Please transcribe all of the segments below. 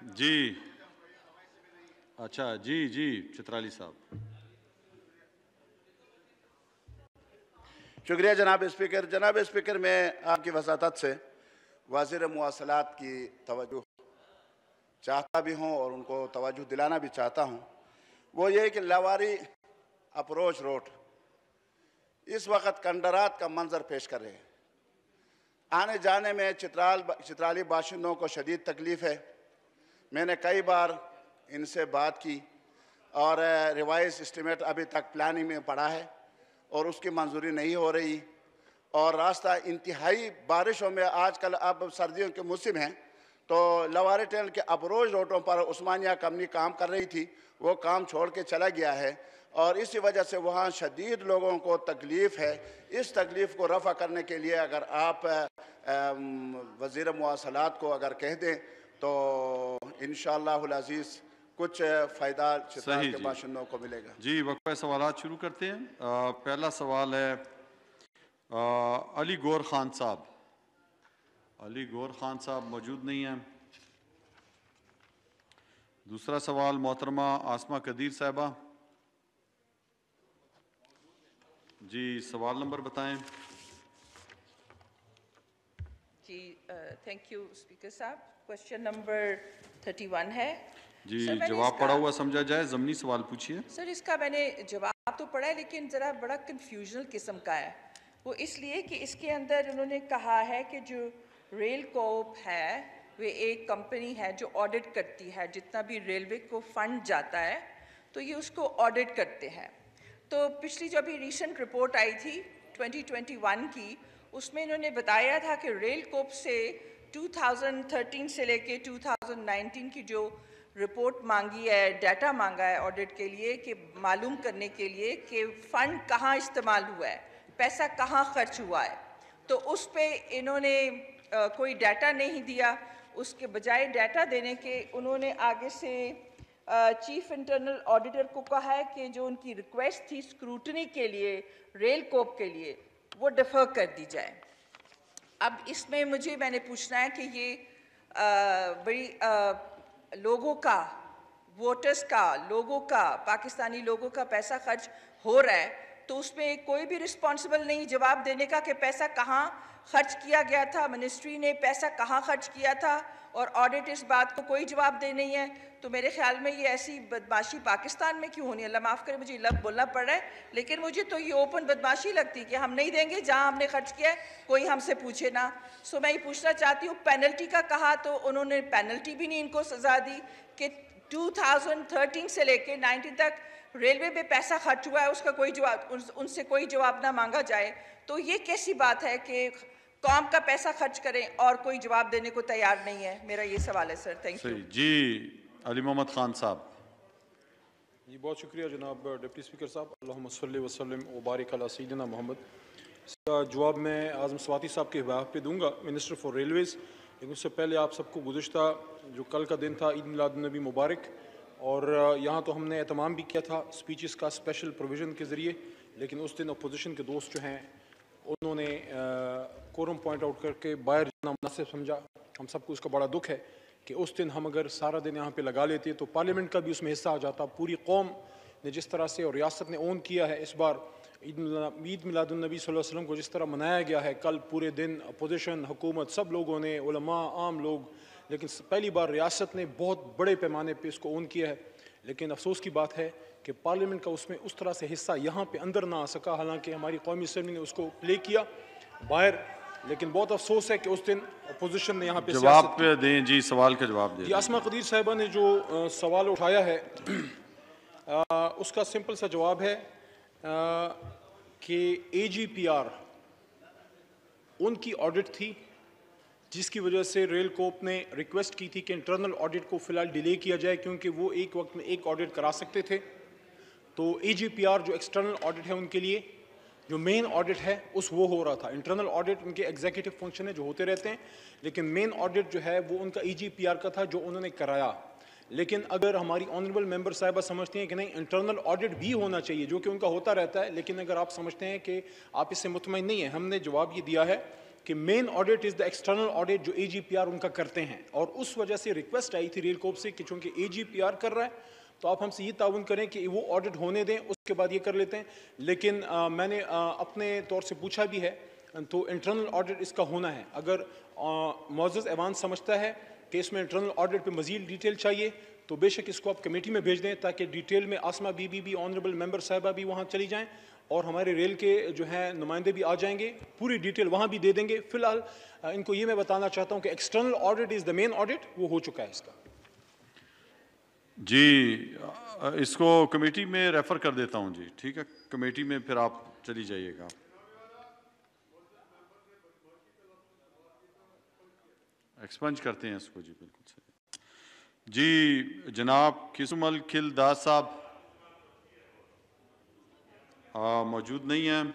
जी अच्छा, जी जी चित्राली साहब। शुक्रिया जनाब स्पीकर। जनाब स्पीकर, मैं आपकी वसातत से वज़ीर मुवासलात की तवज्जो चाहता भी हूँ और उनको तवज्जो दिलाना भी चाहता हूँ। वो ये कि लावारी अप्रोच रोड इस वक्त कंडरात का मंजर पेश कर रहे हैं। आने जाने में चित्राली बाशिंदों को शदीद तकलीफ़ है। मैंने कई बार इनसे बात की और रिवाइज एस्टीमेट अभी तक प्लानिंग में पड़ा है और उसकी मंजूरी नहीं हो रही। और रास्ता इंतहाई बारिशों में, आजकल अब सर्दियों के मौसम हैं, तो लवारी टनल के अप्रोच रोडों पर उस्मानिया कंपनी काम कर रही थी, वो काम छोड़ के चला गया है और इसी वजह से वहाँ शदीद लोगों को तकलीफ़ है। इस तकलीफ़ को रफ़ा करने के लिए अगर आप वज़ीर मुवासलात को अगर कह दें तो इंशाअल्लाहुल अज़ीज़ कुछ फ़ायदा चित्राल के बाशिंदों को मिलेगा। जी, वक्फ़ा सवालात शुरू करते हैं। पहला सवाल है अली गौर खान साहब। अली गौर खान साहब मौजूद नहीं हैं। दूसरा सवाल मोहतरमा आसमा कदीर साहबा। जी, सवाल नंबर बताएं। जी थैंक यू स्पीकर साहब। क्वेश्चन नंबर 31 है। जी, जवाब पढ़ा हुआ समझा जाए, ज़मीनी सवाल पूछिए। सर, इसका मैंने जवाब तो पढ़ा है लेकिन ज़रा बड़ा कन्फ्यूजनल किस्म का है। वो इसलिए कि इसके अंदर उन्होंने कहा है कि जो रेल कोप है वे एक कंपनी है जो ऑडिट करती है, जितना भी रेलवे को फंड जाता है तो ये उसको ऑडिट करते हैं। तो पिछली जो अभी रिसेंट रिपोर्ट आई थी 2021 की, उसमें इन्होंने बताया था कि रेल कोप से 2013 से लेके 2019 की जो रिपोर्ट मांगी है, डाटा मांगा है ऑडिट के लिए, कि मालूम करने के लिए कि फ़ंड कहाँ इस्तेमाल हुआ है, पैसा कहाँ खर्च हुआ है, तो उस पे इन्होंने कोई डाटा नहीं दिया। उसके बजाय डाटा देने के उन्होंने आगे से चीफ इंटरनल ऑडिटर को कहा है कि जो उनकी रिक्वेस्ट थी स्क्रूटनी के लिए रेल कोप के लिए, वो डिफ़र कर दी जाए। अब इसमें मैंने पूछना है कि ये बड़ी लोगों का, वोटर्स का, लोगों का, पाकिस्तानी लोगों का पैसा खर्च हो रहा है, तो उसमें कोई भी रिस्पॉन्सिबल नहीं जवाब देने का कि पैसा कहाँ खर्च किया गया था, मिनिस्ट्री ने पैसा कहाँ खर्च किया था, और ऑडिट इस बात को कोई जवाब दे नहीं है। तो मेरे ख्याल में ये ऐसी बदमाशी पाकिस्तान में क्यों होनी है? अल्लाह माफ़ करे, मुझे लफ्ज़ बोलना पड़ रहा है, लेकिन मुझे तो ये ओपन बदमाशी लगती है कि हम नहीं देंगे, जहाँ हमने खर्च किया है कोई हमसे पूछे ना। सो मैं ये पूछना चाहती हूँ, पेनल्टी का कहा तो उन्होंने पेनल्टी भी नहीं इनको सज़ा दी कि 2013 से लेके 19 तक रेलवे में पैसा खर्च हुआ है, उसका कोई जवाब, उनसे कोई जवाब ना मांगा जाए। तो ये कैसी बात है कि कौम का पैसा खर्च करें और कोई जवाब देने को तैयार नहीं है? मेरा ये सवाल है सर। Thank you. जी, अली मोहम्मद खान साहब। जी, बहुत शुक्रिया जनाब डिप्टी स्पीकर साहब। अल्लाहुम्मा सल्ली व सल्लिम व बारिक अला सय्यिदना मोहम्मद। इसका जवाब मैं आज़म स्वाति साहब के हिबाह पे दूंगा, मिनिस्टर फॉर रेलवेज़। लेकिन उससे पहले आप सबको गुज़िश्ता जो कल का दिन था, ईद मिलादुन्नबी मुबारक। और यहाँ तो हमने एहतमाम भी किया था स्पीचेस का स्पेशल प्रोविज़न के ज़रिए, लेकिन उस दिन अपोजिशन के दोस्त जो हैं उन्होंने कोरम पॉइंट आउट करके बाहर जाना मुनासिब समझा। हम सबको उसका बड़ा दुख है कि उस दिन हम अगर सारा दिन यहाँ पे लगा लेते तो पार्लियामेंट का भी उसमें हिस्सा आ जाता। पूरी कौम ने जिस तरह से और रियासत ने ओन किया है इस बार ईद मिलादुन्नबी सल्लल्लाहु अलैहि वसल्लम को जिस तरह मनाया गया है, कल पूरे दिन अपोजिशन, हुकूमत, सब लोगों ने, उलमा, आम लोग, लेकिन पहली बार रियासत ने बहुत बड़े पैमाने पर इसको ओन किया है। लेकिन अफसोस की बात है कि पार्लियामेंट का उसमें उस तरह से हिस्सा यहाँ पे अंदर ना आ सका, हालांकि हमारी कौमी असम्बली ने उसको प्ले किया बाहर। लेकिन बहुत अफसोस है कि उस दिन अपोजिशन ने यहाँ पे जवाब दें। जी, सवाल का जवाब दें। जी, आसमा कदीर साहिबा ने जो सवाल उठाया है उसका सिंपल सा जवाब है कि AGPR उनकी ऑडिट थी, जिसकी वजह से रेल कोप ने रिक्वेस्ट की थी कि इंटरनल ऑडिट को फ़िलहाल डिले किया जाए, क्योंकि वो एक वक्त में एक ऑडिट करा सकते थे। तो AGPR जो एक्सटर्नल ऑडिट है उनके लिए, जो मेन ऑडिट है उस वो हो रहा था। इंटरनल ऑडिट उनके एग्जीक्यूटिव फंक्शन है जो होते रहते हैं, लेकिन मेन ऑडिट जो है वो उनका AGPR का था जो उन्होंने कराया। लेकिन अगर हमारी ऑनरेबल मेंबर साहिबा समझती हैं कि नहीं इंटरनल ऑडिट भी होना चाहिए, जो कि उनका होता रहता है, लेकिन अगर आप समझते हैं कि आप इससे मुतमईन नहीं हैं, हमने जवाब ये दिया है कि main audit is the external audit जो AGPR उनका करते हैं, और उस वजह से रिक्वेस्ट आई थी रेल कोर्प से कि चूँकि AGPR कर रहा है तो आप हमसे ये ताउन करें कि वो ऑडिट होने दें, उसके बाद ये कर लेते हैं। लेकिन मैंने अपने तौर से पूछा भी है, तो इंटरनल ऑडिट इसका होना है। अगर मोअज़्ज़ज़ ऐवान समझता है कि इसमें इंटरनल ऑडिट पे मज़ीद डिटेल चाहिए तो बेशक इसको आप कमेटी में भेज दें, ताकि डिटेल में आसमा बीबी भी, ऑनरेबल मेंबर साहिबा भी वहाँ चली जाएँ और हमारे रेल के जो हैं नुमाइंदे भी आ जाएंगे, पूरी डिटेल वहाँ भी दे देंगे। फ़िलहाल इनको ये मैं बताना चाहता हूँ कि external audit is the main audit, वो हो चुका है इसका। जी, इसको कमेटी में रेफ़र कर देता हूं जी, ठीक है, कमेटी में फिर आप चली जाइएगा। एक्सपंज करते हैं इसको जी, बिल्कुल सही जी। जनाब किस्मल खिलदास साहब मौजूद नहीं हैं।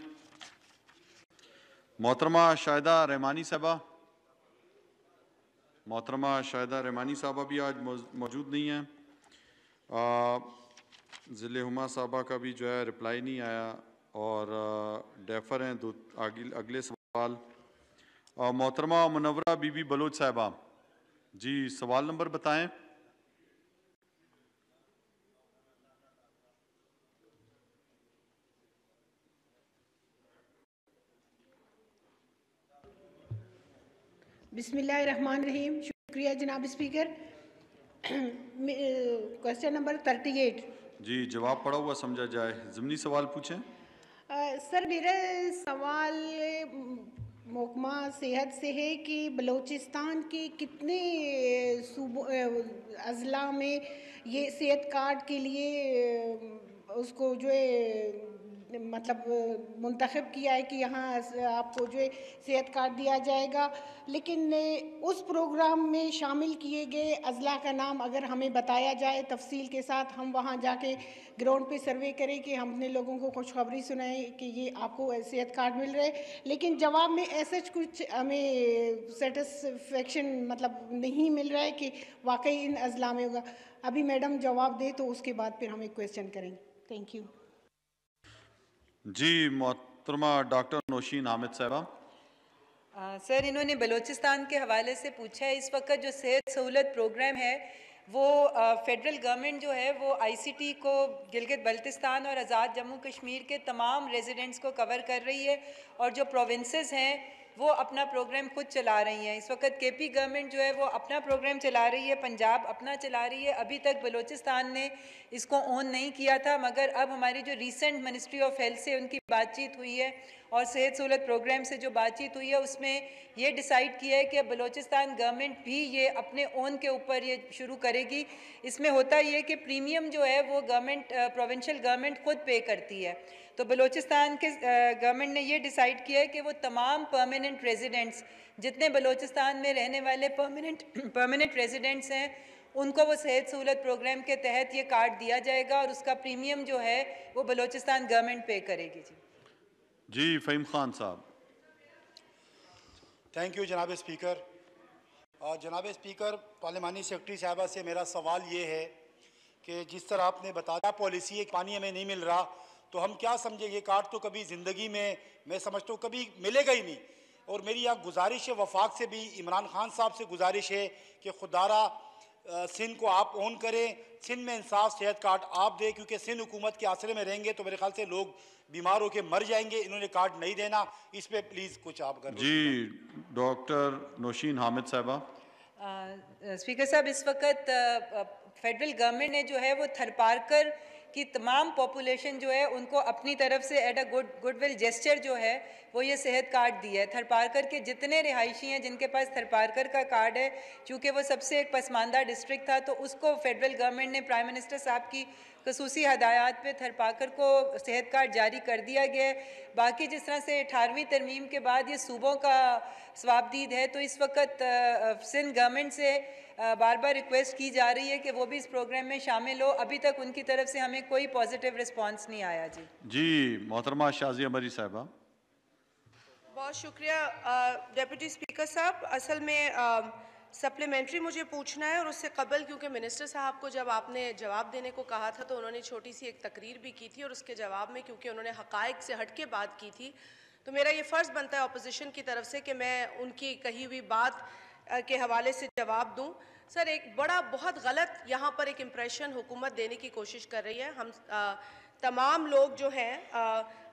मोहतरमा शाहिदा रहमानी साहबा, मोहतरमा शाहिदा रहमानी साहबा भी आज मौजूद नहीं हैं। ज़िले हुमा साहबा का भी जो है रिप्लाई नहीं आया और डेफर हैं दो अगले सवाल। मोहतरमा मुनव्वरा बीबी बलोच साहबा जी, सवाल नंबर बताएं। बिस्मिल्लाहिर्रहमानिर्रहीम। शुक्रिया जनाब स्पीकर। Question number 38। जी, जवाब पड़ा हुआ समझा जाए। ज़मनी सवाल पूछें। सर मेरा सवाल महकमा सेहत से है कि बलूचिस्तान के कितने सूबों अजला में ये सेहत कार्ड के लिए उसको जो है मतलब मुंतखब किया है कि यहाँ आपको जो है सेहत कार्ड दिया जाएगा, लेकिन उस प्रोग्राम में शामिल किए गए अजला का नाम अगर हमें बताया जाए तफसील के साथ, हम वहाँ जाके ग्राउंड पे सर्वे करें कि हमने लोगों को खुशखबरी सुनाई कि ये आपको सेहत कार्ड मिल रहे, लेकिन जवाब में ऐसा कुछ हमें सेटिस्फेक्शन मतलब नहीं मिल रहा है कि वाकई इन अजला में होगा। अभी मैडम जवाब दे तो उसके बाद फिर हम एक क्वेश्चन करेंगे। थैंक यू जी। मोहतरमा डॉक्टर नौशीन हामिद साहबा। सर इन्होंने बलूचिस्तान के हवाले से पूछा है। इस वक्त जो सेहत सहूलत प्रोग्राम है वो फेडरल गवर्नमेंट जो है वो ICT को गिलगित बल्तिस्तान और आज़ाद जम्मू कश्मीर के तमाम रेजिडेंट्स को कवर कर रही है, और जो प्रोविंसेस हैं वो अपना प्रोग्राम खुद चला रही हैं। इस वक्त KP गवर्नमेंट जो है वो अपना प्रोग्राम चला रही है, पंजाब अपना चला रही है। अभी तक बलूचिस्तान ने इसको ऑन नहीं किया था, मगर अब हमारी जो रिसेंट मिनिस्ट्री ऑफ हेल्थ से उनकी बातचीत हुई है और सेहत सहूलत प्रोग्राम से जो बातचीत हुई है उसमें ये डिसाइड किया है कि बलूचिस्तान गवर्नमेंट भी ये अपने ओन के ऊपर ये शुरू करेगी। इसमें होता ये कि प्रीमियम जो है वो गवर्नमेंट प्रोविंशियल गवर्नमेंट खुद पे करती है। तो बलूचिस्तान के गवर्नमेंट ने ये डिसाइड किया है कि वो तमाम परमानेंट रेजिडेंट्स जितने बलूचिस्तान में रहने वाले परमानेंट रेजिडेंट्स हैं उनको वो सेहत सहूलत प्रोग्राम के तहत ये कार्ड दिया जाएगा और उसका प्रीमियम जो है वो बलूचिस्तान गवर्नमेंट पे करेगी। जी फ़हीम खान साहब। थैंक यू जनाब स्पीकर। जनाब स्पीकर, पार्लिमानी सेक्रेटरी साहबा से मेरा सवाल ये है कि जिस तरह आपने बताया पॉलिसी एक पानी हमें नहीं मिल रहा, तो हम क्या समझे ये कार्ड तो कभी ज़िंदगी में मैं समझता हूँ कभी मिलेगा ही नहीं। और मेरी यहाँ गुजारिश है, वफाक से भी इमरान खान साहब से गुजारिश है कि खुदारा सिंध को आप ऑन करें, सिंध में इंसाफ सेहत कार्ड आप दें, क्योंकि सिंध हुकूमत के आसरे में रहेंगे तो मेरे ख्याल से लोग बीमार होकर मर जाएंगे। इन्होंने कार्ड नहीं देना, इस पे प्लीज़ कुछ आप कर। जी डॉक्टर नौशीन हामिद साहबा। स्पीकर साहब, इस वक्त फेडरल गवर्नमेंट ने जो है वो थरपारकर की तमाम पॉपुलेशन जो है उनको अपनी तरफ से एट अ गुडविल जेस्चर जो है वो ये सेहत कार्ड दिया है। थरपारकर के जितने रिहायशी हैं जिनके पास थरपारकर का कार्ड है, चूँकि वो सबसे एक पसमानदा डिस्ट्रिक्ट था, तो उसको फेडरल गवर्नमेंट ने प्राइम मिनिस्टर साहब की खसूसी हदायत पे थरपारकर को सेहत कार्ड जारी कर दिया गया है। बाकी जिस तरह से 18वीं तरमीम के बाद ये सूबों का स्वाबदीद है, तो इस वक्त सिंध गवर्नमेंट से बार बार रिक्वेस्ट की जा रही है कि वो भी इस प्रोग्राम में शामिल हो। अभी तक उनकी तरफ से हमें कोई पॉजिटिव रिस्पांस नहीं आया। जी मोहतरमा शाजिया मरी साहबा। बहुत शुक्रिया डिप्टी स्पीकर साहब। असल में सप्लीमेंट्री मुझे पूछना है, और उससे कबल क्योंकि मिनिस्टर साहब को जब आपने जवाब देने को कहा था तो उन्होंने छोटी सी एक तकरीर भी की थी, और उसके जवाब में क्योंकि उन्होंने हक़ाइक़ से हट के बात की थी तो मेरा ये फ़र्ज़ बनता है अपोजिशन की तरफ से कि मैं उनकी कही हुई बात के हवाले से जवाब दूं। सर, एक बड़ा बहुत गलत यहाँ पर एक इम्प्रेशन हुकूमत देने की कोशिश कर रही है। हम तमाम लोग जो हैं,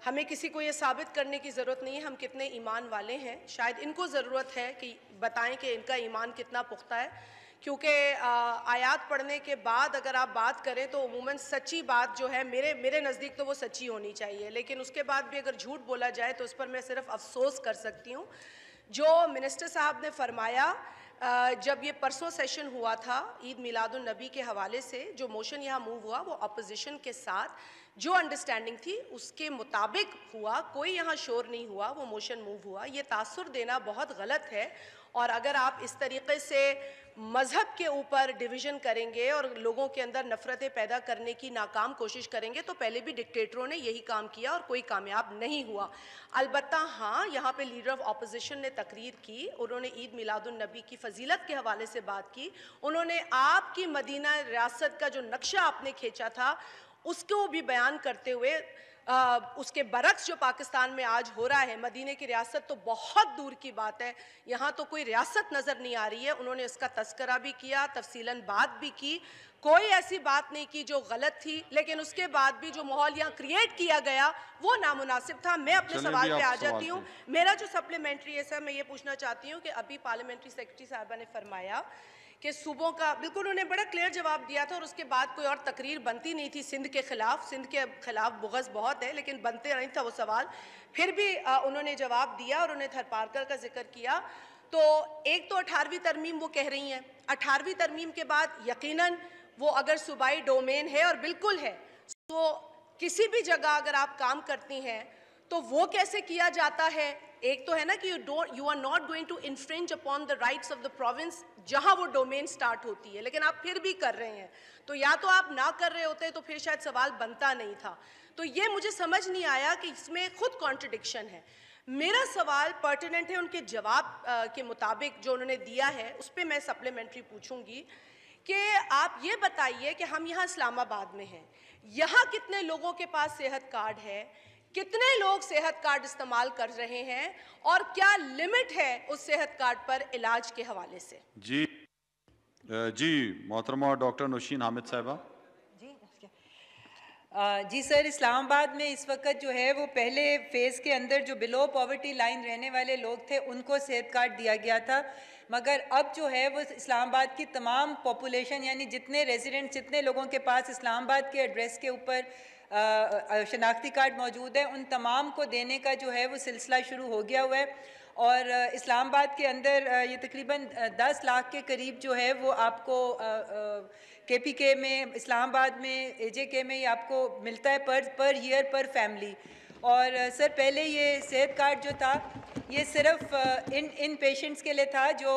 हमें किसी को ये साबित करने की ज़रूरत नहीं है हम कितने ईमान वाले हैं। शायद इनको ज़रूरत है कि बताएं कि इनका ईमान कितना पुख्ता है, क्योंकि आयात पढ़ने के बाद अगर आप बात करें तो उमूमन सच्ची बात जो है मेरे नज़दीक तो वो सच्ची होनी चाहिए, लेकिन उसके बाद भी अगर झूठ बोला जाए तो उस पर मैं सिर्फ अफसोस कर सकती हूँ। जो मिनिस्टर साहब ने फरमाया, जब ये परसों सेशन हुआ था ईद मिलादुन नबी के हवाले से, जो मोशन यहाँ मूव हुआ वो अपोजिशन के साथ जो अंडरस्टैंडिंग थी उसके मुताबिक हुआ, कोई यहाँ शोर नहीं हुआ, वो मोशन मूव हुआ। ये तासुर देना बहुत गलत है, और अगर आप इस तरीके से मज़हब के ऊपर डिवीज़न करेंगे और लोगों के अंदर नफ़रतें पैदा करने की नाकाम कोशिश करेंगे तो पहले भी डिक्टेटरों ने यही काम किया और कोई कामयाब नहीं हुआ। अलबत्ता हाँ, यहाँ पे लीडर ऑफ अपोजिशन ने तकरीर की, उन्होंने ईद मिलादुन नबी की फजीलत के हवाले से बात की, उन्होंने आपकी मदीना रियासत का जो नक्शा आपने खींचा था उसको भी बयान करते हुए उसके बरक्स जो पाकिस्तान में आज हो रहा है, मदीने की रियासत तो बहुत दूर की बात है, यहाँ तो कोई रियासत नज़र नहीं आ रही है। उन्होंने इसका तस्करा भी किया, तफसीलन बात भी की, कोई ऐसी बात नहीं की जो गलत थी, लेकिन उसके बाद भी जो माहौल यहाँ क्रिएट किया गया वो नामुनासिब था। मैं अपने सवाल पे आ जाती हूँ। मेरा जो सप्लीमेंट्री है सर, मैं ये पूछना चाहती हूँ कि अभी पार्लियामेंट्री सेक्रेटरी साहिबा ने फरमाया कि सूबों का, बिल्कुल उन्होंने बड़ा क्लियर जवाब दिया था और उसके बाद कोई और तकरीर बनती नहीं थी सिंध के खिलाफ बुग़ज़ बहुत है लेकिन बनते नहीं था वो सवाल। फिर भी उन्होंने जवाब दिया और उन्हें थरपारकर का जिक्र किया। तो एक तो 18वीं तरमीम वो कह रही हैं, 18वीं तरमीम के बाद यकीनन वो अगर सूबाई डोमेन है और बिल्कुल है, तो किसी भी जगह अगर आप काम करती हैं तो वो कैसे किया जाता है। एक तो है ना कि you are not going to infringe upon the rights of the province जहां वो डोमेन स्टार्ट होती है, लेकिन आप फिर भी कर रहे हैं। तो या तो आप ना कर रहे होते तो फिर शायद सवाल बनता नहीं था। तो ये मुझे समझ नहीं आया कि इसमें खुद कॉन्ट्रडिक्शन है। मेरा सवाल पर्टिनेंट है उनके जवाब के मुताबिक जो उन्होंने दिया है, उस पर मैं सप्लीमेंट्री पूछूंगी कि आप ये बताइए कि हम यहाँ इस्लामाबाद में हैं, यहाँ कितने लोगों के पास सेहत कार्ड है, कितने लोग सेहत कार्ड इस्तेमाल कर रहे हैं और क्या लिमिट है उस सेहत कार्ड पर इलाज के हवाले से। जी मोहतरमा डॉक्टर नौशीन हामिद साहिबा। जी सर, इस्लामाबाद में इस वक्त जो है वो पहले फेज़ के अंदर जो बिलो पॉवर्टी लाइन रहने वाले लोग थे उनको सेहत कार्ड दिया गया था, मगर अब जो है वो इस्लामाबाद की तमाम पॉपुलेशन यानी जितने रेजिडेंट, जितने लोगों के पास इस्लामाबाद के एड्रेस के ऊपर शनाख्ती कार्ड मौजूद है, उन तमाम को देने का जो है वो सिलसिला शुरू हो गया हुआ है। और इस्लामाबाद के अंदर ये तकरीबन 10 लाख के करीब जो है वो आपको KPK में, इस्लामाबाद में, AJK में ये आपको मिलता है पर ईयर पर फैमिली। और सर पहले ये सेहत कार्ड जो था ये सिर्फ इन पेशेंट्स के लिए था जो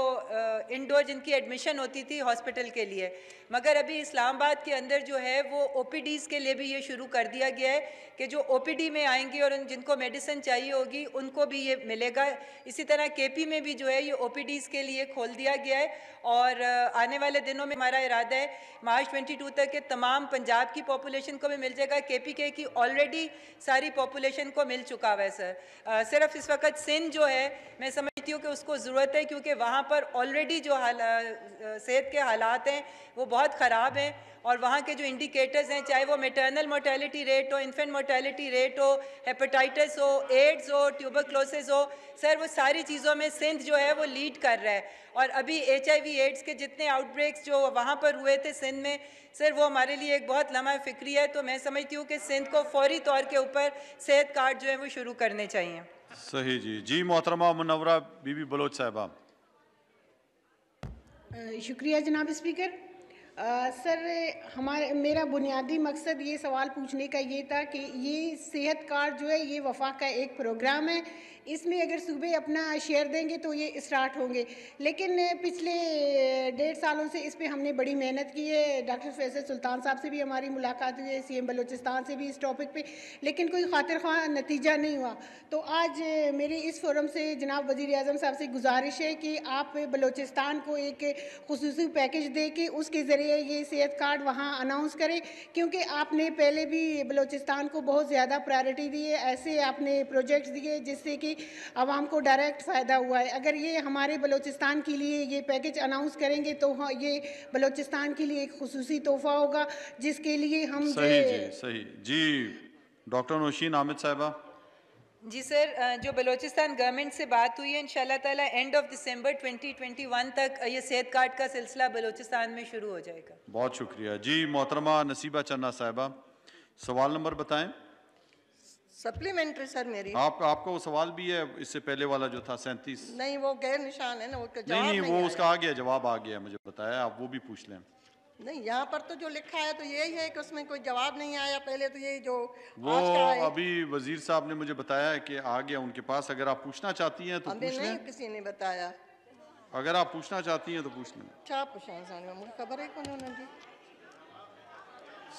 इंडोर जिनकी एडमिशन होती थी हॉस्पिटल के लिए, मगर अभी इस्लामाबाद के अंदर जो है वो OPDs के लिए भी ये शुरू कर दिया गया है कि जो OPD में आएंगे और जिनको मेडिसिन चाहिए होगी उनको भी ये मिलेगा। इसी तरह KP में भी जो है ये OPDs के लिए खोल दिया गया है और आने वाले दिनों में हमारा इरादा है मार्च 22 तक के तमाम पंजाब की पॉपुलेशन को भी मिल जाएगा। KPK की ऑलरेडी सारी पॉपुलेशन को मिल चुका हुआ है सर। सिर्फ इस वक्त सिंध जो है मैं समझती हूँ कि उसको ज़रूरत है, क्योंकि वहाँ पर ऑलरेडी जो सेहत के हालात हैं वो बहुत ख़राब हैं और वहाँ के जो इंडिकेटर्स हैं, चाहे वो मैटरनल मोर्टेलिटी रेट हो, इन्फेंट मोर्टेलिटी रेट हो, हेपेटाइटिस हो, एड्स हो, ट्यूबरक्लोसिस हो, सर वो सारी चीज़ों में सिंध जो है वो लीड कर रहा है। और अभी HIV एड्स के जितने आउटब्रेक्स जो वहाँ पर हुए थे सिंध में, सर वो हमारे लिए एक बहुत लम्हा फ़िक्री है। तो मैं समझती हूँ कि सिंध को फौरी तौर के ऊपर सेहत कार्ड जो है वो शुरू करने चाहिए। सही जी मोहतरमा मुनव्वरा बीबी बलोच साहिबा। शुक्रिया जनाब स्पीकर। सर मेरा बुनियादी मकसद ये सवाल पूछने का ये था कि ये सेहत कार्ड जो है ये वफाक का एक प्रोग्राम है, इसमें अगर सूबे अपना शेयर देंगे तो ये स्टार्ट होंगे, लेकिन पिछले 1.5 सालों से इस पे हमने बड़ी मेहनत की है। डॉक्टर फैसल सुल्तान साहब से भी हमारी मुलाकात हुई है, CM बलूचिस्तान से भी इस टॉपिक पे, लेकिन कोई खातिर ख्वाह नतीजा नहीं हुआ। तो आज मेरी इस फोरम से जनाब वज़ीर आज़म साहब से गुजारिश है कि आप बलूचिस्तान को एक खुसूसी पैकेज दे के उसके ज़रिए लिए ये सेहत कार्ड वहाँ अनाउंस करें, क्योंकि आपने पहले भी बलूचिस्तान को बहुत ज़्यादा प्रायोरिटी दी है, ऐसे आपने प्रोजेक्ट्स दिए जिससे कि आवाम को डायरेक्ट फ़ायदा हुआ है। अगर ये हमारे बलूचिस्तान के लिए ये पैकेज अनाउंस करेंगे तो हाँ, ये बलूचिस्तान के लिए एक खुसूसी तोहफा होगा, जिसके लिए हम सही जी। डॉक्टर नौशीन आमिद साहिबा। जी सर, जो बलूचिस्तान गवर्नमेंट से बात हुई है, इंशाल्लाह ताला एंड ऑफ दिसंबर 2021 तक ये सेहत कार्ड का सिलसिला बलूचिस्तान में शुरू हो जाएगा। बहुत शुक्रिया जी। मोहतरमा नसीबा चन्ना साहिबा, सवाल नंबर बताएं। सप्लीमेंट्री सर मेरी। आपका वो सवाल भी है, इससे पहले वाला जो था 37। नहीं, वो गैर निशान है ना, वो नहीं वो उसका आ गया, जवाब आ गया, मुझे बताया, आप वो भी पूछ लें। नहीं, यहाँ पर तो जो लिखा है तो यही है कि उसमें कोई जवाब नहीं आया। पहले तो यही जो वो अभी वजीर साहब ने मुझे बताया है कि आ गया उनके पास। अगर आप पूछना चाहती हैं तो पूछ लें। किसी ने बताया। अगर आप पूछना चाहती हैं तो पूछ लें। क्या पूछा मुझे खबर है कौन जी।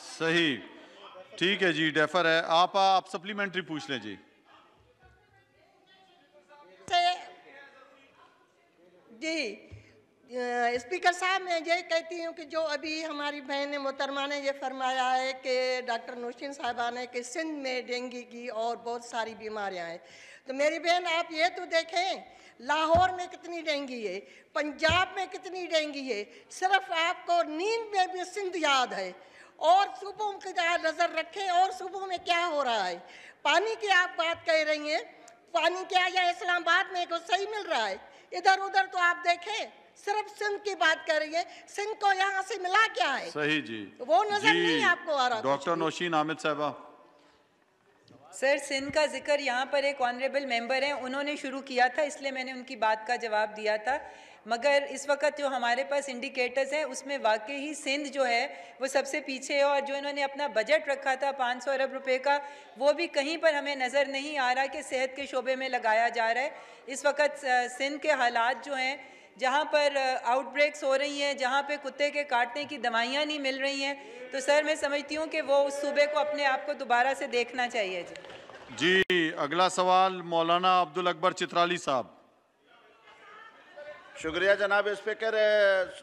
सही, ठीक है जी, डेफर है। आप सप्लीमेंट्री पूछ लें जी। जी स्पीकर साहब, मैं ये कहती हूँ कि जो अभी हमारी बहन मोहतरमा ने ये फरमाया है कि डॉक्टर नौशीन साहिबा ने कि सिंध में डेंगू की और बहुत सारी बीमारियाँ हैं, तो मेरी बहन आप ये तो देखें लाहौर में कितनी डेंगू है, पंजाब में कितनी डेंगू है। सिर्फ आपको नींद में भी सिंध याद है, और सुबह की नज़र रखें और सुबह में क्या हो रहा है। पानी की आप बात कह रही हैं, पानी क्या या इस्लामाबाद में कुछ सही मिल रहा है, इधर उधर तो आप देखें सिर्फ सिंध की बात कर रही है। सिंध को यहाँ से मिला क्या है? सही जी, वो नजर नहीं आपको आ रहा। डॉक्टर नौशीन आमिद साहिबा। सर, सिंध का जिक्र यहाँ पर एक ऑनरेबल मेंबर हैं, उन्होंने शुरू किया था, इसलिए मैंने उनकी बात का जवाब दिया था। मगर इस वक्त जो हमारे पास इंडिकेटर्स हैं उसमें वाकई ही सिंध जो है वो सबसे पीछे है, और जो इन्होंने अपना बजट रखा था 500 अरब रुपए का, वो भी कहीं पर हमें नज़र नहीं आ रहा कि सेहत के शोबे में लगाया जा रहा है। इस वक्त सिंध के हालात जो हैं, जहाँ पर आउटब्रेक्स हो रही हैं, जहाँ पे कुत्ते के काटने की दवाइयाँ नहीं मिल रही हैं, तो सर मैं समझती हूँ कि वो उस सूबे को अपने आप को दोबारा से देखना चाहिए जी। अगला सवाल मौलाना अब्दुल अकबर चित्राली साहब। शुक्रिया जनाब स्पीकर।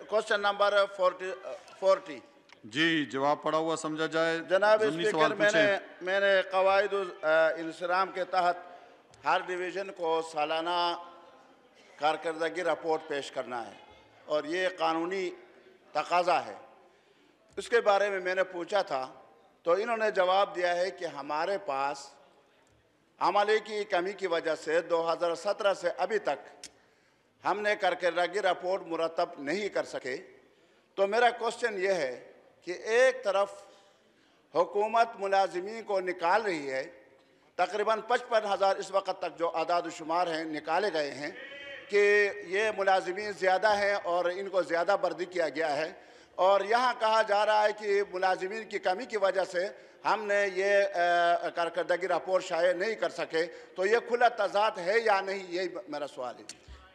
क्वेश्चन नंबर 40 जी, जवाब पड़ा हुआ समझा जाए। जनाब स्पीकर, मैंने कवायद इंसराम के तहत हर डिवीज़न को सालाना कारकर्दगी रिपोर्ट पेश करना है, और ये कानूनी तकाजा है। इसके बारे में मैंने पूछा था तो इन्होंने जवाब दिया है कि हमारे पास अमले की कमी की वजह से 2017 से अभी तक हमने कारकर्दगी रिपोर्ट मुरतब नहीं कर सके। तो मेरा क्वेश्चन ये है कि एक तरफ हुकूमत मुलाजिमीन को निकाल रही है, तकरीबन 55,000 इस वक्त तक जो आदाद शुमार हैं निकाले गए हैं कि ये मुलाजिमीन ज़्यादा हैं और इनको ज़्यादा बर्दी किया गया है, और यहाँ कहा जा रहा है कि मुलाजिमीन की कमी की वजह से हमने ये कारकर्दगी रिपोर्ट शाये नहीं कर सके। तो ये खुला तजाद है या नहीं, यही मेरा सवाल है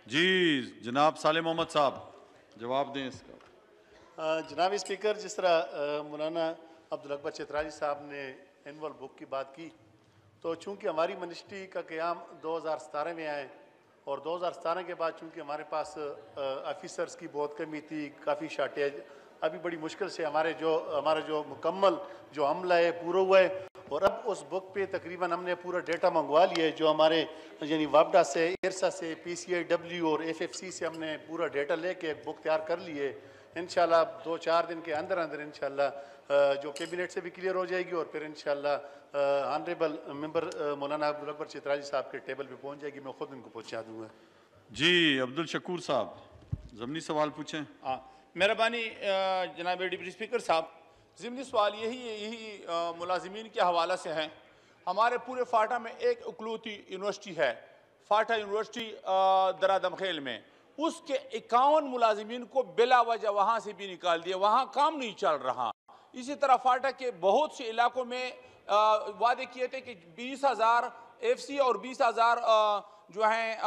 जी। जनाब साले मोहम्मद साहब जवाब दें इसका। जनाब स्पीकर, जिस तरह मौलाना अब्दुल अकबर चित्राली साहब ने एनुअल बुक की बात की, तो चूँकि हमारी मिनिस्ट्री का क़याम 2017 में आए और 2017 के बाद चूँकि हमारे पास ऑफिसर्स की बहुत कमी थी, काफ़ी शार्टेज, अभी बड़ी मुश्किल से हमारा जो मुकम्मल जो अमला है पूरा हुआ है, और अब उस बुक पे तकरीबन हमने पूरा डेटा मंगवा लिया है, जो हमारे यानी वापडा से, इरसा से, PCIW और FFC से हमने पूरा डेटा लेके एक बुक तैयार कर ली है। इंशाल्लाह 2-4 दिन के अंदर अंदर इंशाल्लाह जो कैबिनेट से भी क्लियर हो जाएगी, और फिर इंशाल्लाह ऑनरेबल मेंबर मौलाना अब्दुल अकबर चित्राली साहब के टेबल पे पहुंच जाएगी, मैं खुद इनको पहुंचा दूंगा। जी अब्दुल शकूर साहब ज़मीनी सवाल पूछें। हाँ, मेहरबानी जनाब डिप्टी स्पीकर साहब, ज़िमनी सवाल यही मुलाजिमीन के हवाला से हैं। हमारे पूरे फाटा में एक इकलौती यूनिवर्सिटी है, फाटा यूनिवर्सिटी दरादमखेल में, उसके 51 मुलाजिमीन को बिला वजह वहाँ से भी निकाल दिया, वहाँ काम नहीं चल रहा। इसी तरह फाटा के बहुत से इलाकों में वादे किए थे कि 20,000 FC और 20,000 जो हैं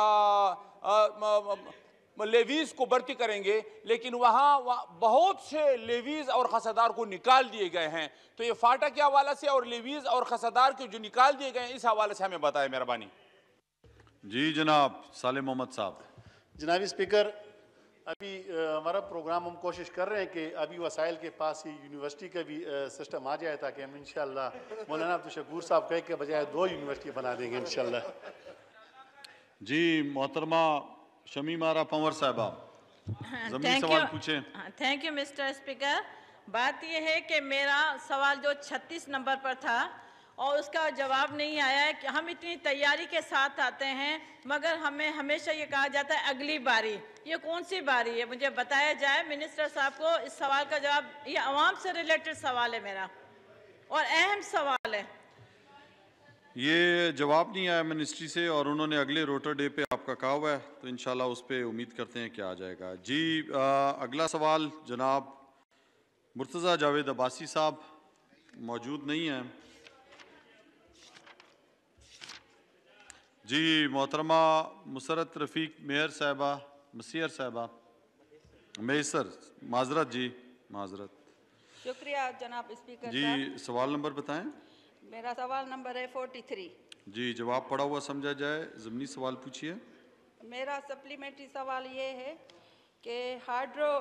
लेवीज को भर्ती करेंगे, लेकिन वहाँ बहुत से लेवीज और खसादार को निकाल दिए गए हैं। तो ये फाटा के हवाले से और लेवीज और खसादार के जो निकाल दिए गए हैं, इस हवाले से हमें बताएं मेहरबानी। जी जनाब साले मोहम्मद साहब। जनाब स्पीकर, अभी हमारा प्रोग्राम हम कोशिश कर रहे हैं कि अभी वसाइल के पास ही यूनिवर्सिटी का भी सिस्टम आ जाए ताकि हम इंशाअल्लाह मौलाना अब्दुल शकूर साहब कहे के बजाय 2 यूनिवर्सिटी बना देंगे इंशाअल्लाह। जी मोहतरमा शमीम आरा पंवर साहबा ज़मीनी सवाल पूछें। Thank you mister speaker. बात यह है कि मेरा सवाल जो 36 नंबर पर था और उसका जवाब नहीं आया है कि हम इतनी तैयारी के साथ आते हैं मगर हमें हमेशा ये कहा जाता है अगली बारी। ये कौन सी बारी है मुझे बताया जाए मिनिस्टर साहब को। इस सवाल का जवाब, ये आवाम से रिलेटेड सवाल है मेरा और अहम सवाल है। ये जवाब नहीं आया मिनिस्ट्री से और उन्होंने अगले रोटर डे पे आपका कहा हुआ है, तो इंशाल्लाह उस पे उम्मीद करते हैं कि आ जाएगा। जी अगला सवाल जनाब मुर्तज़ा जावेद अब्बासी साहब मौजूद नहीं हैं। जी मोहतरमा मुसरत रफ़ीक मेयर साहबा मसीर साहबा मेसर माजरत जी माजरत। शुक्रिया जनाब स्पीकर जी सवाल नंबर बताएं। मेरा सवाल नंबर है 43। जी जवाब पड़ा हुआ समझा जाए। ज़मीनी सवाल पूछिए। मेरा सप्लीमेंट्री सवाल ये है कि हाइड्रो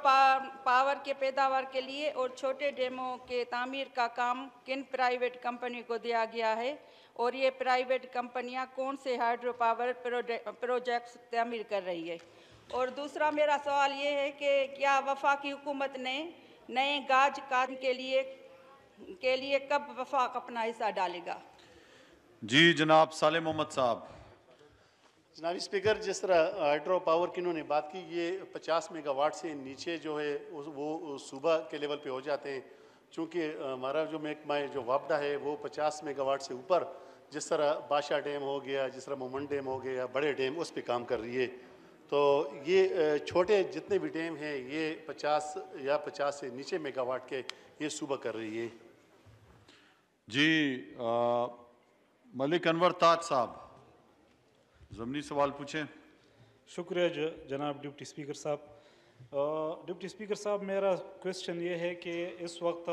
पावर के पैदावार के लिए और छोटे डैमों के तामीर का काम किन प्राइवेट कंपनी को दिया गया है और ये प्राइवेट कंपनियां कौन से हाइड्रो पावर प्रोजेक्ट्स तामीर कर रही है। और दूसरा मेरा सवाल ये है कि क्या वफाकी हुकूमत ने नए गाज कान के लिए कब वफाक अपना हिस्सा डालेगा। जी जनाब साले मोहम्मद साहब। जनाब स्पीकर, जिस तरह हाइड्रो पावर की इन्होंने बात की, ये 50 मेगावाट से नीचे जो है वो सूबा के लेवल पे हो जाते हैं। चूँकि हमारा जो महकमा जो वापडा है वो 50 मेगावाट से ऊपर, जिस तरह बादशाह डैम हो गया, जिस तरह मोमन डैम हो गया, बड़े डैम, उस पर काम कर रही है। तो ये छोटे जितने भी डैम हैं ये 50 या 50 से नीचे मेगावाट के ये सूबा कर रही है। जी मलिक अनवर ताज साहब ज़मीनी सवाल पूछें। शुक्रिया जनाब डिप्टी स्पीकर साहब। डिप्टी स्पीकर साहब मेरा क्वेश्चन ये है कि इस वक्त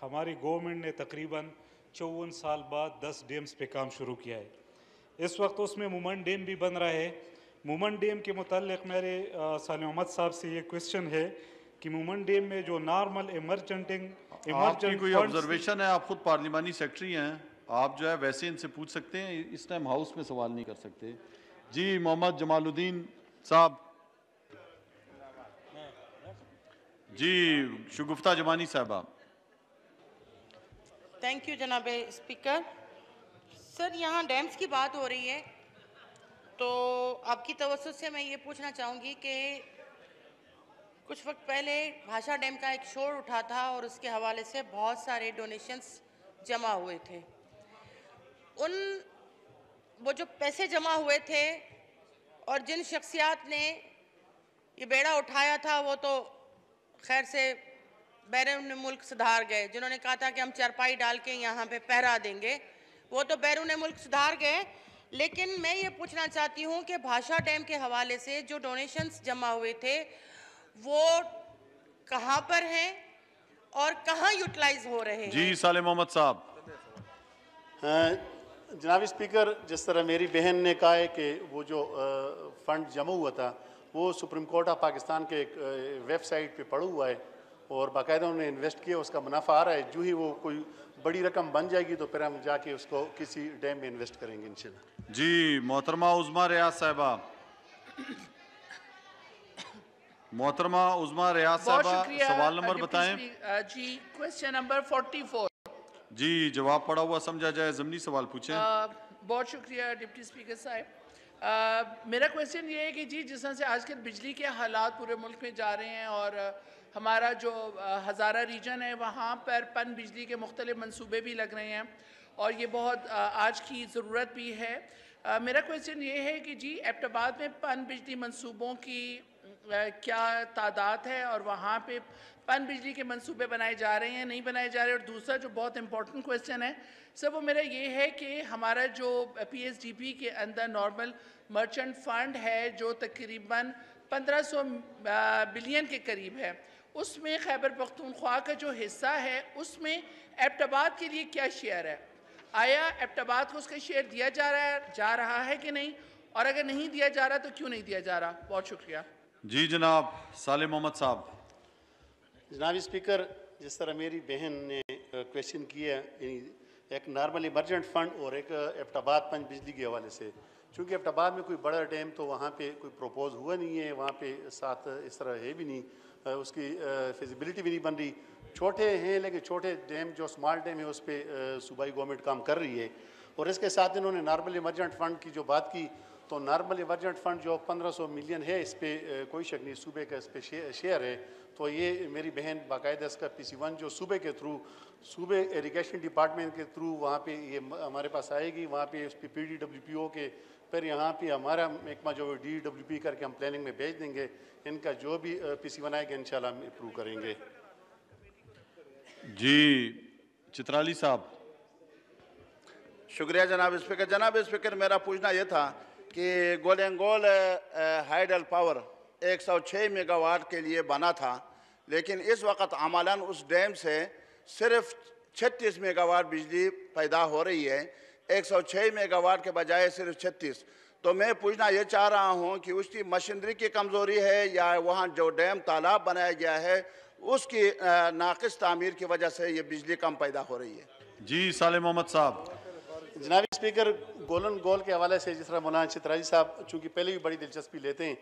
हमारी गवर्नमेंट ने तकरीबन 54 साल बाद 10 डैम्स पे काम शुरू किया है। इस वक्त उसमें मुमन डैम भी बन रहा है। मुमन डैम के मुताल्लिक़ मेरे साले मोहम्मद साहब से ये क्वेश्चन है कि मुमन डैम में जो नॉर्मल आपकी कोई ऑब्जर्वेशन है? आप खुद पार्लिमानी सेक्रेटरी हैं, आप जो है वैसे इनसे पूछ सकते हैं, इस टाइम हाउस में सवाल नहीं कर सकते। जी मोहम्मद जमालुद्दीन साहब। जी शुगुफ्ता जमानी साहबा। थैंक यू जनाब स्पीकर। सर यहाँ डैम्स की बात हो रही है तो आपकी तवज्जो से मैं ये पूछना चाहूँगी कि कुछ वक्त पहले भाषा डैम का एक शोर उठा था और उसके हवाले से बहुत सारे डोनेशंस जमा हुए थे। वो जो पैसे जमा हुए थे और जिन शख्सियात ने ये बेड़ा उठाया था वो तो खैर से बैरून मुल्क सुधार गए। जिन्होंने कहा था कि हम चारपाई डाल के यहाँ पे पहरा देंगे, वो तो बैरून मुल्क सुधार गए। लेकिन मैं ये पूछना चाहती हूँ कि भाषा डैम के हवाले से जो डोनेशंस जमा हुए थे वो कहाँ पर हैं और कहाँ यूटिलाइज हो रहे हैं। जी साले मोहम्मद साहब। जनाब स्पीकर, जिस तरह मेरी बहन ने कहा है कि वो जो फंड जमा हुआ था वो सुप्रीम कोर्ट ऑफ पाकिस्तान के एक वेबसाइट पे पड़ा हुआ है और बाकायदा उन्होंने इन्वेस्ट किया, उसका मुनाफा आ रहा है। जो ही वो कोई बड़ी रकम बन जाएगी तो फिर हम जाके उसको किसी डैम में इन्वेस्ट करेंगे इंशाल्लाह। जी मोहतरमा उज़मा रियाज साहबा। मोहतरमा उज़मा रियाज साहबा सवाल नंबर बताएं। जी क्वेश्चन नंबर 44। जी जवाब पड़ा हुआ समझा जाए। ज़मीनी सवाल पूछें। बहुत शुक्रिया डिप्टी स्पीकर साहब। मेरा क्वेश्चन ये है कि जी जिस तरह से आजकल बिजली के हालात पूरे मुल्क में जा रहे हैं और हमारा जो हज़ारा रीजन है वहाँ पर पन बिजली के मुख्तलिफ मनसूबे भी लग रहे हैं और ये बहुत आज की ज़रूरत भी है। मेरा क्वेश्चन ये है कि जी एबटाबाद में पन बिजली मनसूबों की क्या तादाद है और वहाँ पे पन बिजली के मंसूबे बनाए जा रहे हैं, नहीं बनाए जा रहे। और दूसरा जो बहुत इंपॉर्टेंट क्वेश्चन है सर वो मेरा ये है कि हमारा जो PSDP के अंदर नॉर्मल मर्चेंट फ़ंड है जो तकरीबन 1500 बिलियन के करीब है, उसमें खैबर पख्तूनख्वा का जो हिस्सा है उसमें एबटाबाद के लिए क्या शेयर है? आया एबटाबाद को उसका शेयर दिया जा रहा है कि नहीं? और अगर नहीं दिया जा रहा तो क्यों नहीं दिया जा रहा? बहुत शुक्रिया। जी जनाब सालिम मोहम्मद साहब। जनाब स्पीकर, जिस तरह मेरी बहन ने क्वेश्चन किया एक नॉर्मल इमरजेंट फंड और एक एबटाबाद पंच बिजली के हवाले से, चूँकि एबटाबाद में कोई बड़ा डैम तो वहाँ पे कोई प्रपोज हुआ नहीं है, वहाँ पे साथ इस तरह है भी नहीं, उसकी फिजिबिलिटी भी नहीं बन रही। छोटे हैं लेकिन छोटे डैम जो स्मॉल डैम है उस पर सूबाई गवर्नमेंट काम कर रही है। और इसके साथ इन्होंने नॉर्मल इमरजेंट फ़ंड की जो बात की, तो नॉर्मल इमरजेंट फ़ंड जो 1500 मिलियन है, इस पर कोई शक नहीं सूबे का इस पर शेयर है। तो ये मेरी बहन बाकायदा इसका PC1 जो सूबे के थ्रू, सूबे इरिगेशन डिपार्टमेंट के थ्रू वहाँ पे ये हमारे पास आएगी, वहाँ पे इस पर PDWPO के फिर यहाँ पे हमारा महकमा जो DWP करके हम प्लानिंग में भेज देंगे। इनका जो भी PC1 आएगा इंशाल्लाह हम अप्रूव करेंगे। जी चित्राली साहब। शुक्रिया जनाब स्पीकर। जनाब स्पीकर, मेरा पूछना यह था कि गोलेंगोल हाइडल पावर 106 मेगावाट के लिए बना था, लेकिन इस वक्त अमलन उस डैम से सिर्फ 36 मेगावाट बिजली पैदा हो रही है, 106 मेगावाट के बजाय सिर्फ 36। तो मैं पूछना ये चाह रहा हूँ कि उसकी मशीनरी की कमज़ोरी है या वहाँ जो डैम तालाब बनाया गया है उसकी नाक़िस तामीर की वजह से ये बिजली कम पैदा हो रही है। जी सालिम मोहम्मद साहब। जनाब स्पीकर, गोलन गोल के हवाले से जिस तरह मौलाना चित्राई साहब चूँकि पहले भी बड़ी दिलचस्पी लेते हैं,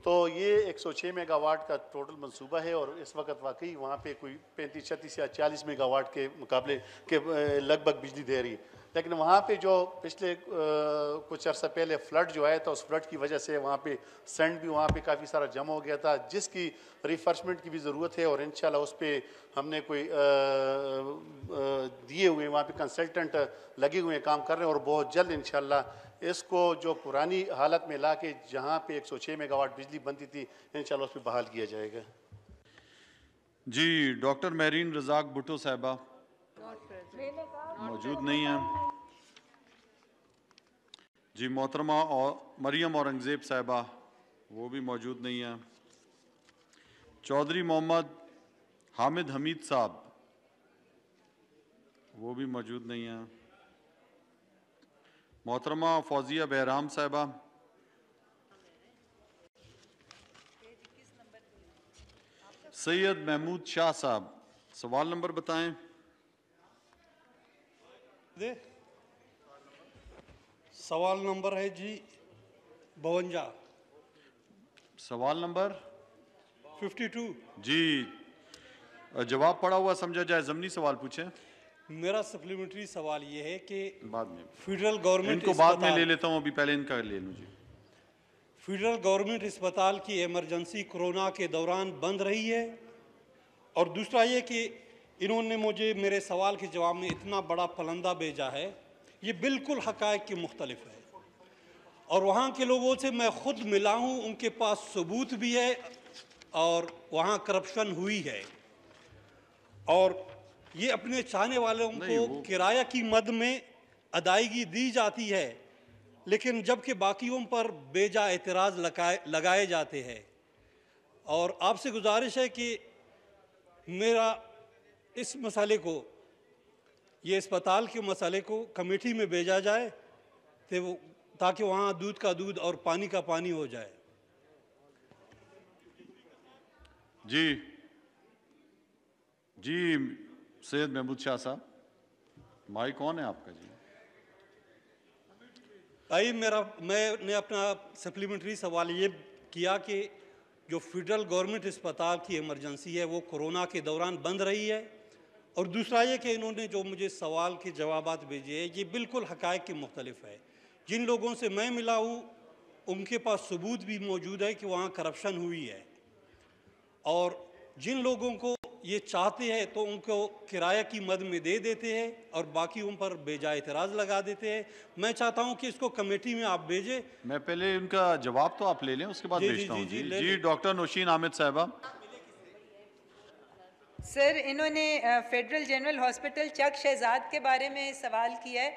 तो ये 106 मेगावाट का टोटल मंसूबा है और इस वक्त वाकई वहाँ पे कोई 35, 36 या 40 मेगावाट के मुकाबले के लगभग बिजली दे रही है। लेकिन वहाँ पे जो पिछले कुछ अर्सा पहले फ्लड जो आया था, उस फ्लड की वजह से वहाँ पे सैंड भी वहाँ पे काफ़ी सारा जमा हो गया था, जिसकी रिफर्शमेंट की भी ज़रूरत है। और इंशाल्लाह उस पर हमने कोई दिए हुए वहाँ पे कंसल्टेंट लगे हुए काम कर रहे हैं और बहुत जल्द इंशाल्लाह इसको जो पुरानी हालत में ला के जहाँ पे 106 मेगावाट बिजली बनती थी इंशाल्लाह उस पर बहाल किया जाएगा। जी डॉक्टर महरीन रज़ाक भुट्टो साहिबा मौजूद नहीं है। जी मोहतरमा और मरियम औरंगज़ेब साहिबा वो भी मौजूद नहीं है। चौधरी मोहम्मद हामिद हमीद साहब वो भी मौजूद नहीं है। मोहतरमा फौजिया बहराम साहिबा, सैयद महमूद शाह साहब सवाल नंबर बताएं। सवाल नंबर है जी 52। सवाल नंबर 52। जी जवाब पड़ा हुआ समझा जाए, ज़मीनी सवाल पूछें। मेरा सप्लीमेंट्री सवाल ये है कि बाद में फेडरल गवर्नमेंट इनको बाद में ले लेता हूँ, अभी पहले इनका ले लूँ। जी फेडरल गवर्नमेंट अस्पताल की इमरजेंसी कोरोना के दौरान बंद रही है, और दूसरा ये कि इन्होंने मुझे मेरे सवाल के जवाब में इतना बड़ा पलंदा भेजा है, ये बिल्कुल हक़ाइक़ के मुख्तलिफ है। और वहाँ के लोगों से मैं ख़ुद मिला हूँ, उनके पास सबूत भी है और वहाँ करप्शन हुई है, और ये अपने चाहने वालों को किराया की मद में अदायगी दी जाती है, लेकिन जबकि बाकियों पर बेजा एतराज़ लगाए जाते हैं। और आपसे गुजारिश है कि मेरा इस मसले को, ये अस्पताल के मसले को कमेटी में भेजा जाए ताकि वहाँ दूध का दूध और पानी का पानी हो जाए। जी जी सैयद महमूद शाह साहब, माइक कौन है आपका? जी भाई मैंने अपना सप्लीमेंट्री सवाल ये किया कि जो फेडरल गवर्नमेंट अस्पताल की इमरजेंसी है वो कोरोना के दौरान बंद रही है, और दूसरा ये कि इन्होंने जो मुझे सवाल के जवाबात भेजे हैं ये बिल्कुल हक़ाइक़ के मुख्तलिफ है। जिन लोगों से मैं मिला हूँ उनके पास सबूत भी मौजूद है कि वहाँ करप्शन हुई है, और जिन लोगों को ये चाहते हैं तो उनको किराया की मद में दे देते हैं और बाकी उन पर बेजा एतराज़ लगा देते हैं। मैं चाहता हूं कि इसको कमेटी में आप भेजें। मैं पहले उनका जवाब तो आप ले लें, उसके बाद भेजता हूं। जी डॉक्टर नौशीन आमिद साहिबा। सर इन्होंने फेडरल जनरल हॉस्पिटल चक शहजाद के बारे में सवाल किया है,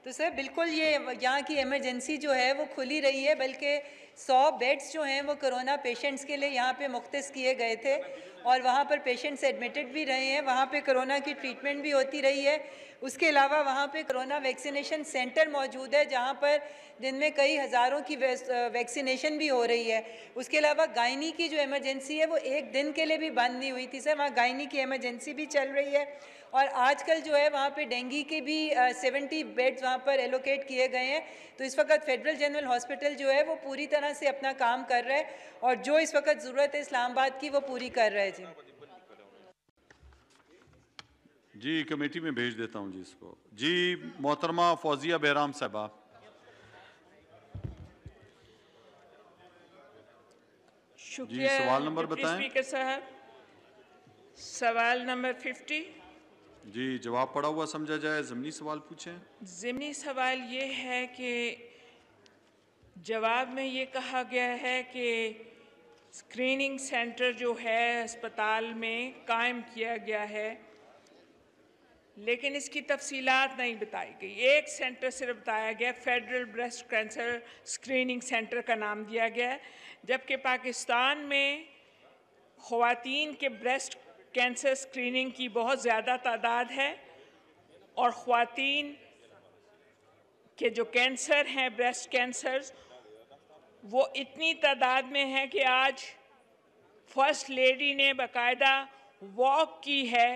तो सर बिल्कुल ये यहाँ की इमरजेंसी जो है वो खुली रही है, बल्कि 100 बेड्स जो हैं वो कोरोना पेशेंट्स के लिए यहाँ पे मुख्तस किए गए थे और वहाँ पर पेशेंट्स एडमिटेड भी रहे हैं, वहाँ पे कोरोना की ट्रीटमेंट भी होती रही है। उसके अलावा वहाँ पे कोरोना वैक्सीनेशन सेंटर मौजूद है जहाँ पर दिन में कई हज़ारों की वैक्सीनेशन भी हो रही है। उसके अलावा गायनी की जो इमरजेंसी है वो एक दिन के लिए भी बंद नहीं हुई थी सर, वहाँ गायनी की इमरजेंसी भी चल रही है। और आजकल जो है वहाँ पे डेंगू के भी 70 बेड्स वहाँ पर एलोकेट किए गए हैं। तो इस वक्त फेडरल जनरल हॉस्पिटल जो है वो पूरी तरह से अपना काम कर रहा है और जो इस वक्त ज़रूरत है इस्लामाबाद की वो पूरी कर रहा है। जी कमेटी में भेज देता हूँ जी इसको। जी मोहतरमा फौजिया बहराम साहबा। शुक्रिया जी सवाल नंबर डिप्टी बताएं। स्पीकर साहब, सवाल नंबर 50। जी जवाब पड़ा हुआ समझा जाए, ज़मीनी सवाल पूछें। ज़मीनी सवाल ये है कि जवाब में ये कहा गया है कि स्क्रीनिंग सेंटर जो है अस्पताल में कायम किया गया है, लेकिन इसकी तफसीलात नहीं बताई गई। एक सेंटर सिर्फ बताया गया, federal breast cancer screening centre का नाम दिया गया है, जबकि पाकिस्तान में ख़वातीन के ब्रेस्ट कैंसर स्क्रीनिंग की बहुत ज़्यादा तादाद है और ख़वातीन के जो कैंसर हैं ब्रेस्ट कैंसर वो इतनी तादाद में है कि आज फर्स्ट लेडी ने बाकायदा वॉक की है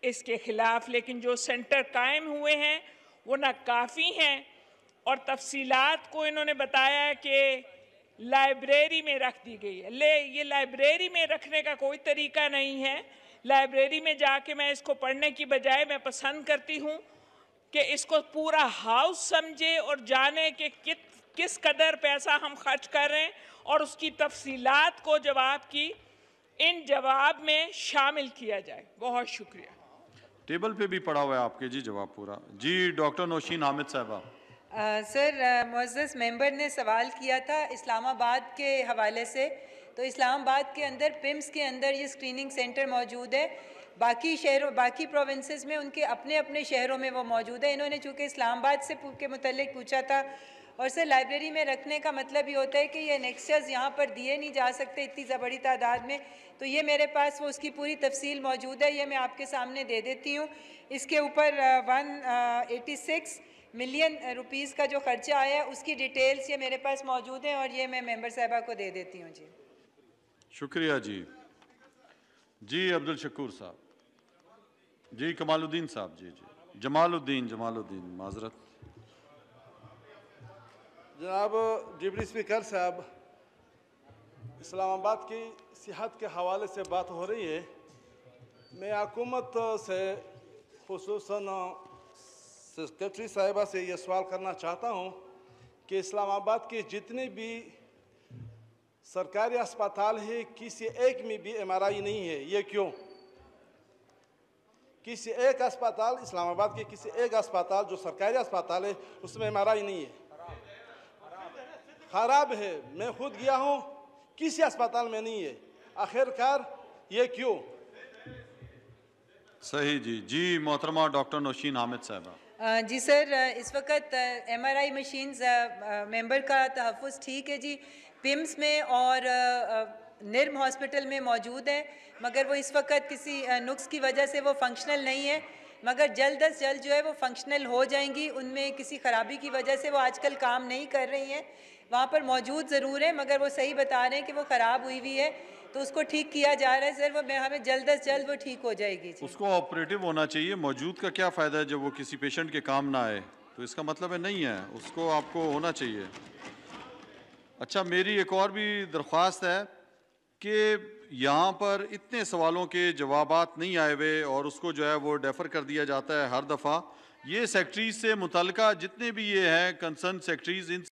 इसके ख़िलाफ़, लेकिन जो सेंटर कायम हुए हैं वो नाकाफ़ी हैं। और तफसीलात को इन्होंने बताया कि लाइब्रेरी में रख दी गई है। ये लाइब्रेरी में रखने का कोई तरीका नहीं है। लाइब्रेरी में जाके मैं इसको पढ़ने की बजाय मैं पसंद करती हूँ कि इसको पूरा हाउस समझे और जाने कि किस कदर पैसा हम खर्च कर रहे हैं और उसकी तफसीलात को जवाब की इन जवाब में शामिल किया जाए। बहुत शुक्रिया। टेबल पे भी पड़ा हुआ है आपके जी जवाब पूरा। जी डॉक्टर नौशीन हामिद साहबा। सर मुअज़्ज़ज़ मेंबर ने सवाल किया था इस्लामाबाद के हवाले से, तो इस्लामाबाद के अंदर पिम्स के अंदर ये स्क्रीनिंग सेंटर मौजूद है। बाकी शहरों बाकी प्रोविंसेस में उनके अपने अपने शहरों में वो मौजूद है। इन्होंने चूँकि इस्लामाबाद से के मुतल्लिक पूछा था और सर लाइब्रेरी में रखने का मतलब ये होता है कि ये नेक्स्चर्स यहाँ पर दिए नहीं जा सकते इतनी बड़ी तादाद में, तो ये मेरे पास वो उसकी पूरी तफसील मौजूद है, ये मैं आपके सामने दे देती हूँ। इसके ऊपर 186 मिलियन रुपीस का जो खर्चा आया है उसकी डिटेल्स ये मेरे पास मौजूद हैं और ये मैं मेंबर साहबा को दे देती हूँ। जी शुक्रिया जी। जी अब्दुल शकूर साहब। जी कमालुद्दीन साहब। जी जी जमालुद्दीन माजरत। जनाब डिप्टी स्पीकर साहब, इस्लामाबाद की सेहत के हवाले से बात हो रही है। मैं हुकूमत से खुसूसन सेक्रेटरी साहिबा से ये सवाल करना चाहता हूँ कि इस्लामाबाद के जितने भी सरकारी अस्पताल है किसी एक में भी MRI नहीं है, ये क्यों? किसी एक अस्पताल इस्लामाबाद के किसी एक अस्पताल जो सरकारी अस्पताल है उसमें MRI नहीं है, ख़राब है। मैं खुद गया हूँ, किसी अस्पताल में नहीं है। आखिरकार ये क्यों? सही जी। जी मोहतरमा डॉक्टर नौशीन हामिद साहबा। जी सर, इस वक्त MRI मशीन्स मेंबर का तहफ़्फ़ुज़ ठीक है जी, पिम्स में और निर्म हॉस्पिटल में मौजूद है, मगर वो इस वक्त किसी नुक्स की वजह से वो फंक्शनल नहीं है, मगर जल्द अज जल्द जो है वो फंक्शनल हो जाएंगी। उनमें किसी ख़राबी की वजह से वो आजकल काम नहीं कर रही हैं। वहाँ पर मौजूद ज़रूर है मगर वो सही बता रहे हैं कि वो ख़राब हुई हुई है, तो उसको ठीक किया जा रहा है सर। वो हमें जल्द अज जल्द वो ठीक हो जाएगी जी। उसको ऑपरेटिव होना चाहिए। मौजूद का क्या फ़ायदा है जब वो किसी पेशेंट के काम ना आए? तो इसका मतलब है नहीं है, उसको आपको होना चाहिए। अच्छा, मेरी एक और भी दरख्वास्त है कि यहाँ पर इतने सवालों के जवाबात नहीं आए हुए और उसको जो है वो डेफर कर दिया जाता है हर दफ़ा। ये सेक्रेटरीज से मुतल्लिका जितने भी ये हैं कंसर्न सेक्रेटरीज, इन